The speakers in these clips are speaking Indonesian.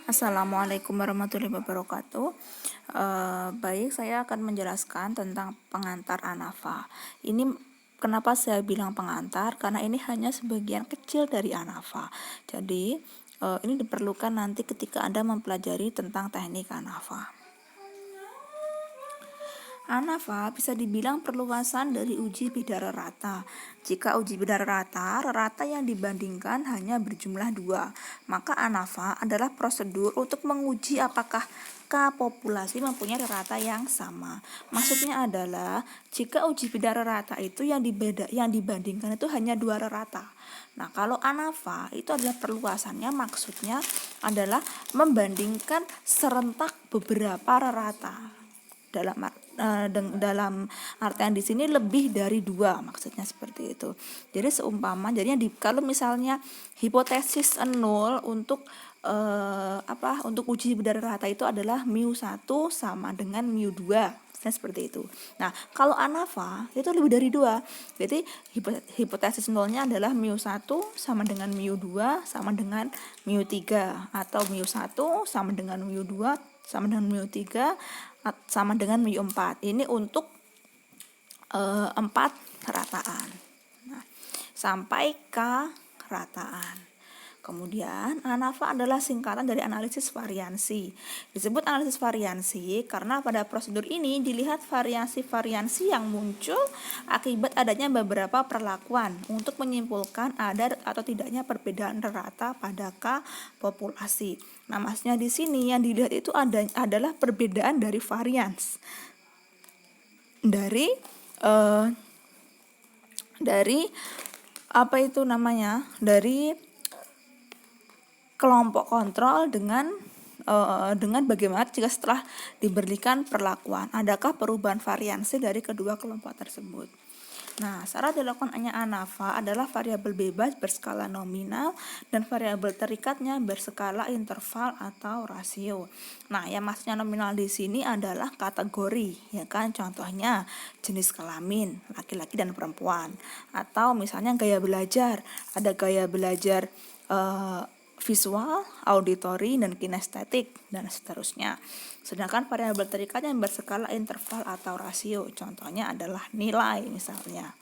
Assalamualaikum warahmatullahi wabarakatuh. Baik, saya akan menjelaskan tentang pengantar ANAFA. Ini kenapa saya bilang pengantar? Karena ini hanya sebagian kecil dari ANAFA. Jadi, ini diperlukan nanti ketika Anda mempelajari tentang teknik ANAFA. ANAFA bisa dibilang perluasan dari uji bidara rata. Jika uji bidara rata, rata yang dibandingkan hanya berjumlah 2, maka ANAFA adalah prosedur untuk menguji apakah populasi mempunyai rata yang sama. Maksudnya adalah jika uji bidara rata itu yang dibandingkan itu hanya 2 rata. Nah, kalau ANAFA itu adalah perluasannya, maksudnya adalah membandingkan serentak beberapa rata. Dalam artian di sini lebih dari 2, maksudnya seperti itu. Jadi seumpama, jadinya kalau misalnya hipotesis 0 untuk untuk uji bidara rata itu adalah mu1 sama dengan mu2, seperti itu. Nah, kalau ANAFA itu lebih dari 2. Jadi hipotesis nolnya adalah mu1 sama dengan mu2 sama dengan mu3, atau mu1 sama dengan mu2 sama dengan mu3 sama dengan mu4. Ini untuk 4 rataan. Nah, sampai K rataan. Kemudian ANAFA adalah singkatan dari analisis variansi. Disebut analisis variansi karena pada prosedur ini dilihat variansi-variansi yang muncul akibat adanya beberapa perlakuan untuk menyimpulkan ada atau tidaknya perbedaan rata pada K populasi. Nah, maksudnya di sini yang dilihat itu adalah perbedaan dari varians. Dari kelompok kontrol dengan bagaimana jika setelah diberikan perlakuan, adakah perubahan variansi dari kedua kelompok tersebut. Nah, syarat dilakukannya ANAFA adalah variabel bebas berskala nominal dan variabel terikatnya berskala interval atau rasio. Nah, yang maksudnya nominal di sini adalah kategori, ya kan? Contohnya jenis kelamin, laki-laki dan perempuan. Atau misalnya gaya belajar, ada gaya belajar visual, auditori, dan kinestetik, dan seterusnya. Sedangkan variabel terikat yang berskala interval atau rasio, contohnya adalah nilai misalnya.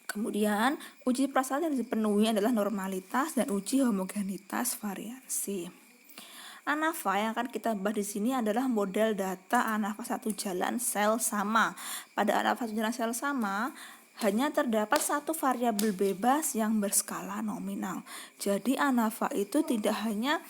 Kemudian, uji prasyarat yang dipenuhi adalah normalitas dan uji homogenitas variansi. ANAFA yang akan kita bahas di sini adalah model data ANAFA satu jalan sel sama. Pada ANAFA satu jalan sel sama, hanya terdapat satu variabel bebas yang berskala nominal. Jadi ANAFA itu tidak hanya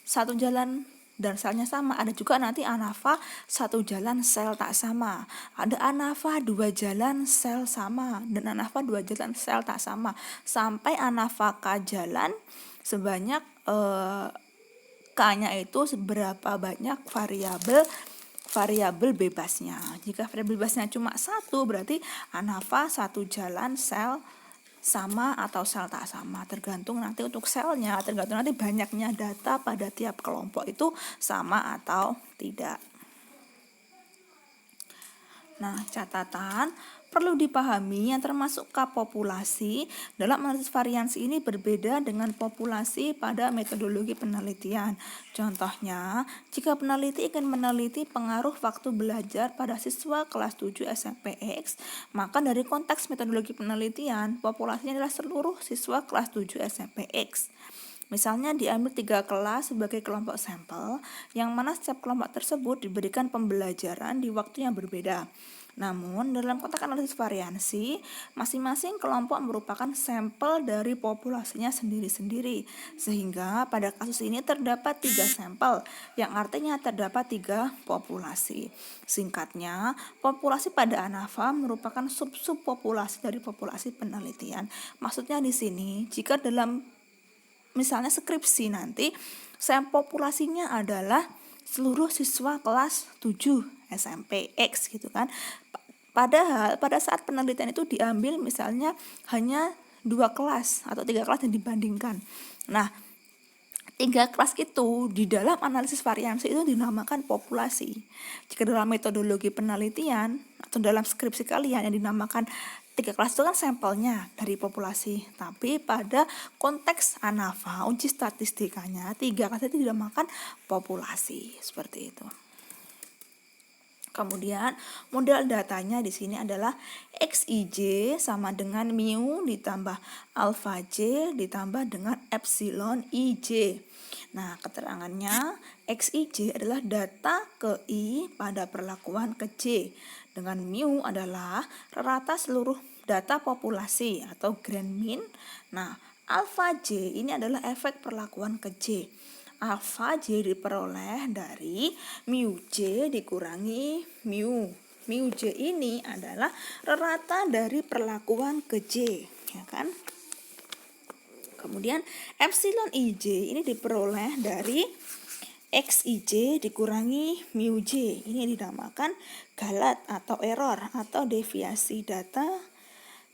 satu jalan dan selnya sama, ada juga nanti ANAFA satu jalan sel tak sama, ada ANAFA 2 jalan sel sama, dan ANAFA 2 jalan sel tak sama, sampai ANAFA K jalan sebanyak K-nya itu seberapa banyak variabel bebasnya. Jika variabel bebasnya cuma 1, berarti ANAFA satu jalan sel sama atau sel tak sama, tergantung nanti untuk selnya, tergantung nanti banyaknya data pada tiap kelompok itu sama atau tidak. Nah, catatan perlu dipahami yang termasuk K populasi dalam analisis variansi ini berbeda dengan populasi pada metodologi penelitian. Contohnya, jika peneliti ingin meneliti pengaruh waktu belajar pada siswa kelas 7 SMP X, maka dari konteks metodologi penelitian, populasinya adalah seluruh siswa kelas 7 SMP X. Misalnya diambil 3 kelas sebagai kelompok sampel, yang mana setiap kelompok tersebut diberikan pembelajaran di waktu yang berbeda. Namun, dalam konteks analisis variansi, masing-masing kelompok merupakan sampel dari populasinya sendiri-sendiri. Sehingga pada kasus ini terdapat 3 sampel, yang artinya terdapat 3 populasi. Singkatnya, populasi pada ANAFA merupakan sub-sub populasi dari populasi penelitian. Maksudnya di sini, jika dalam misalnya skripsi nanti, sampel populasinya adalah seluruh siswa kelas 7 SMP X gitu kan. Padahal pada saat penelitian itu diambil misalnya hanya 2 kelas atau 3 kelas yang dibandingkan. Nah, 3 kelas itu di dalam analisis variansi itu dinamakan populasi. Jika dalam metodologi penelitian atau dalam skripsi kalian yang dinamakan 3 kelas itu kan sampelnya dari populasi, tapi pada konteks ANAFA, uji statistikanya 3 kelas itu dinamakan populasi, seperti itu. Kemudian model datanya di sini adalah XIJ sama dengan mu ditambah alpha J ditambah dengan epsilon IJ. Nah, keterangannya XIJ adalah data ke I pada perlakuan ke J. Dengan mu adalah rata seluruh data populasi atau grand mean. Nah, alpha J ini adalah efek perlakuan ke J. Alpha J diperoleh dari mu J dikurangi mu. Mu J ini adalah rata dari perlakuan ke J, ya kan? Kemudian epsilon IJ ini diperoleh dari XIJ dikurangi mu J. Ini dinamakan galat atau error atau deviasi data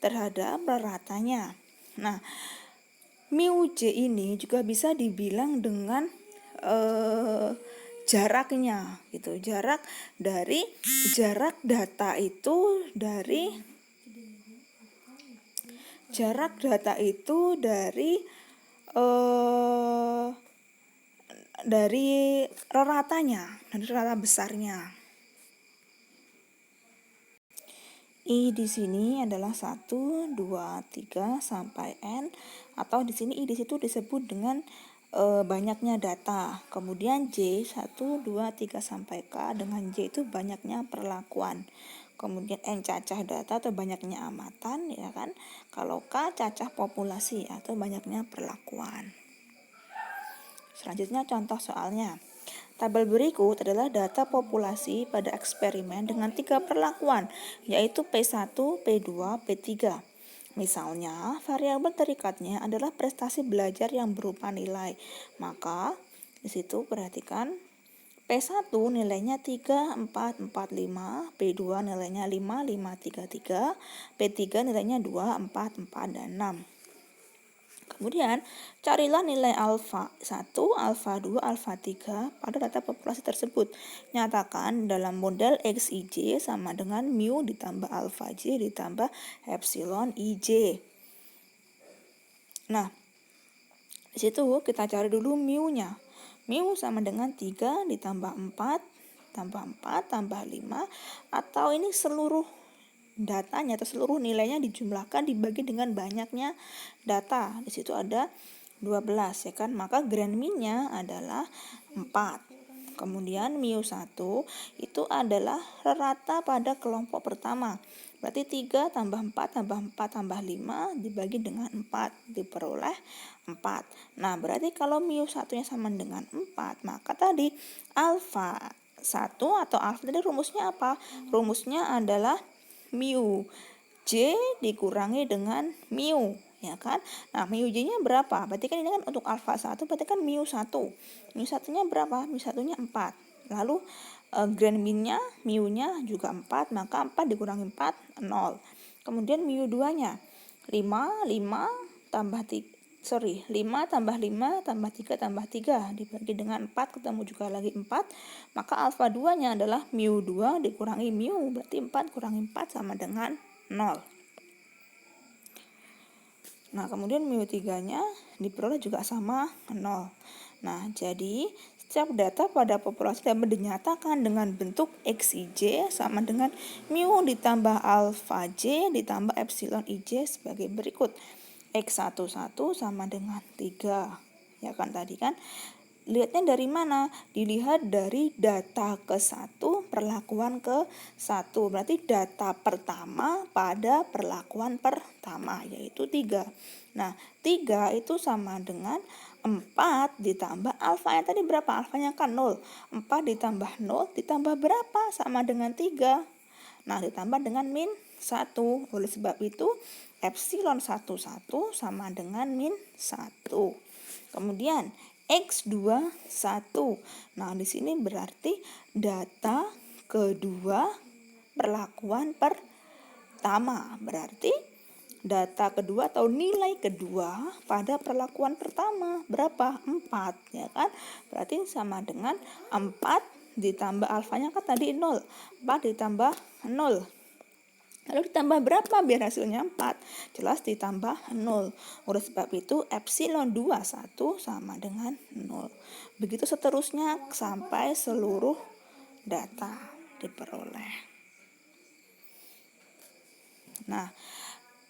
terhadap ratanya. Nah, mu J ini juga bisa dibilang dengan jaraknya gitu. Jarak data itu dari raratanya, dari rata besarnya. I di sini adalah 1, 2, 3 sampai N, atau di sini I di situ disebut dengan banyaknya data. Kemudian J 1, 2, 3 sampai K, dengan J itu banyaknya perlakuan. Kemudian N cacah data atau banyaknya amatan, ya kan? Kalau K cacah populasi atau banyaknya perlakuan. Selanjutnya contoh soalnya. Tabel berikut adalah data populasi pada eksperimen dengan 3 perlakuan, yaitu P1, P2, P3. Misalnya, variabel terikatnya adalah prestasi belajar yang berupa nilai. Maka, di situ perhatikan, P1 nilainya 3, 4, 4, 5, P2 nilainya 5, 5, 3, 3, P3 nilainya 2, 4, 4, dan 6. Kemudian, carilah nilai alfa 1, alfa 2, alfa 3 pada data populasi tersebut. Nyatakan dalam model XIJ sama dengan mu ditambah alfa J ditambah epsilon IJ. Nah, di situ kita cari dulu mu-nya. Mu sama dengan 3 ditambah 4, tambah 4, tambah 5, atau ini seluruh datanya atau seluruh nilainya dijumlahkan dibagi dengan banyaknya data. Di situ ada 12, ya kan? Maka grand mean-nya adalah 4. Kemudian mu1 itu adalah rata pada kelompok pertama. Berarti 3 tambah 4 tambah 4 tambah 5 dibagi dengan 4 diperoleh 4. Nah, berarti kalau mu1-nya sama dengan 4, maka tadi alfa 1 atau alfa tadi rumusnya apa? Rumusnya adalah mu J dikurangi dengan mu, ya kan? Nah, mu J-nya berapa? Berarti kan ini kan untuk alfa 1, berarti kan mu1. Mu1-nya berapa? Mu1-nya 4. Lalu grand mean-nya, mu-nya juga 4, maka 4 dikurangi 4, 0. Kemudian mu2-nya 5 tambah 5 tambah 5 tambah 3 tambah 3 dibagi dengan 4, ketemu juga lagi 4, maka alfa 2-nya adalah mu2 dikurangi mu, berarti 4 kurangi 4 sama dengan 0. Nah, kemudian mu3-nya diperoleh juga sama 0. Nah, jadi setiap data pada populasi dapat dinyatakan dengan bentuk XIJ sama dengan mu ditambah alpha J ditambah epsilon IJ sebagai berikut. X11 sama dengan 3. Ya kan tadi kan? Lihatnya dari mana? Dilihat dari data ke-1 perlakuan ke-1. Berarti data pertama pada perlakuan pertama, yaitu 3. Nah, 3 itu sama dengan 4 ditambah alfanya tadi berapa? Alfanya kan 0. 4 ditambah 0 ditambah berapa? Sama dengan 3. Nah, ditambah dengan min 1. Oleh sebab itu, epsilon 11 sama dengan min 1. Kemudian, X21. Nah, di sini berarti data kedua perlakuan pertama. Berarti data kedua atau nilai kedua pada perlakuan pertama berapa? 4, ya kan? Berarti sama dengan 4 ditambah alfanya kan tadi 0. 4 ditambah 0 Lalu ditambah berapa biar hasilnya 4? Jelas ditambah 0. Oleh sebab itu epsilon 21 sama dengan 0. Begitu seterusnya sampai seluruh data diperoleh. Nah,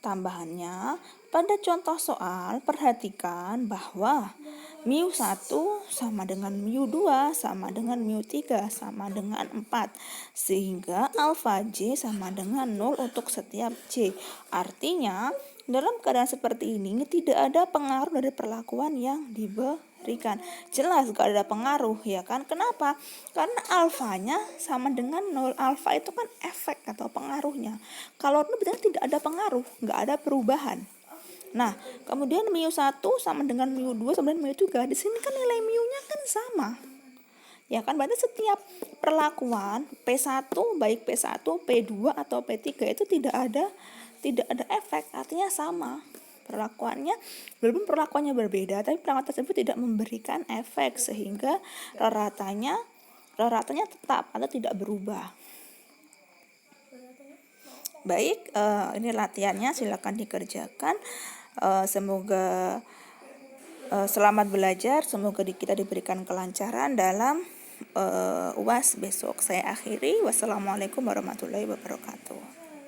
tambahannya, pada contoh soal perhatikan bahwa mu1 sama dengan mu2 sama dengan mu3 sama dengan 4. Sehingga alfa J sama dengan 0 untuk setiap J. Artinya, dalam keadaan seperti ini tidak ada pengaruh dari perlakuan yang diberikan. Jelas gak ada pengaruh, ya kan? Kenapa? Karena alfanya sama dengan 0. Alfa itu kan efek atau pengaruhnya. Kalau 0 berarti tidak ada pengaruh, gak ada perubahan. Nah, kemudian mu1 sama dengan mu2 sama dengan mu3. Di sini kan nilai mu-nya kan sama. Ya kan, berarti setiap perlakuan P1 baik P1, P2 atau P3 itu tidak ada efek, artinya sama. Perlakuannya, walaupun perlakuannya berbeda, tapi perlakuan tersebut tidak memberikan efek sehingga rata-ratanya tetap atau tidak berubah. Baik, ini latihannya, silakan dikerjakan. Semoga selamat belajar, semoga kita diberikan kelancaran dalam UAS besok. Saya akhiri, wassalamualaikum warahmatullahi wabarakatuh.